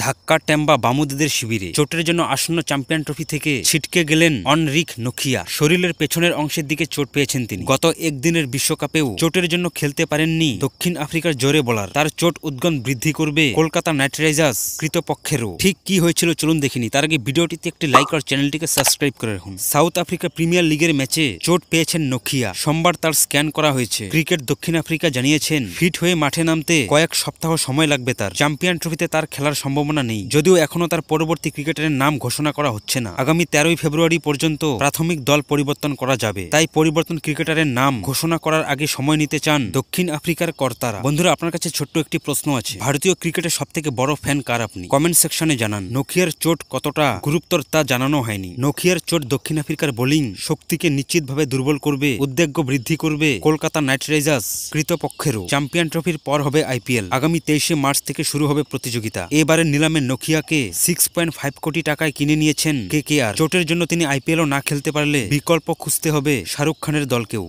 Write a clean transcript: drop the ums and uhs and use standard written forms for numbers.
ধাক্কা টেম্বা বামুদেদের শিবিরে চোটের জন্য আসন্ন চ্যাম্পিয়ন ট্রফি থেকে ছিটকে গেলেন অনরিক নোকিয়া। শরীরের পেছনের অংশের দিকে চোট পেয়েছেন তিনি। গত একদিনের বিশ্বকাপেও চোটের জন্য খেলতে পারেননি দক্ষিণ আফ্রিকার জোরে বোলার। তার চোট উদ্গম বৃদ্ধি করবে কলকাতা নাইট রাইডার্স কৃতপক্ষেরও। ঠিক কি হয়েছিল চলুন দেখিনি। তার আগে ভিডিওটিতে একটি লাইক আর চ্যানেলটিকে সাবস্ক্রাইব করে রাখুন। সাউথ আফ্রিকা প্রিমিয়ার লিগের ম্যাচে চোট পেয়েছেন নোকিয়া। সোমবার তার স্ক্যান করা হয়েছে। ক্রিকেট দক্ষিণ আফ্রিকা জানিয়েছেন ফিট হয়ে মাঠে নামতে কয়েক সপ্তাহ সময় লাগবে তার। চ্যাম্পিয়ন ট্রফিতে তার খেলার সম্ভাবনা নেই, যদিও এখনো তার পরবর্তী ক্রিকেটারের নাম ঘোষণা করা হচ্ছে না। আগামী 13 ফেব্রুয়ারি পর্যন্ত প্রাথমিক দল পরিবর্তন করা যাবে, তাই পরিবর্তন ক্রিকেটারের নাম ঘোষণা করার আগে সময় নিতে চান দক্ষিণ আফ্রিকার কর্তারা। বন্ধুরা, আপনার কাছে ছোট্ট একটি প্রশ্ন আছে। ভারতীয় ক্রিকেটের সবথেকে বড় ফ্যান কার আপনি? কমেন্ট সেকশনে জানান। নোকিয়ার চোট কতটা গুরুতর তা জানানো হয়নি। নোকিয়ার চোট দক্ষিণ আফ্রিকার বোলিং শক্তিকে নিশ্চিতভাবে দুর্বল করবে, উদ্বেগ বৃদ্ধি করবে কলকাতা নাইট রাইডার্স কৃতপক্ষেরও। চ্যাম্পিয়ন ট্রফির পর হবে আইপিএল। আগামী 23 মার্চ থেকে শুরু হবে প্রতিযোগিতা। এবারের নিলামে নোকিয়াকে 6.5 কোটি টাকায় কিনে নিয়েছেন কেকেআর। চোটের জন্য তিনি আইপিএলও না খেলতে পারলে বিকল্প খুঁজতে হবে শাহরুখ খানের দলকেও।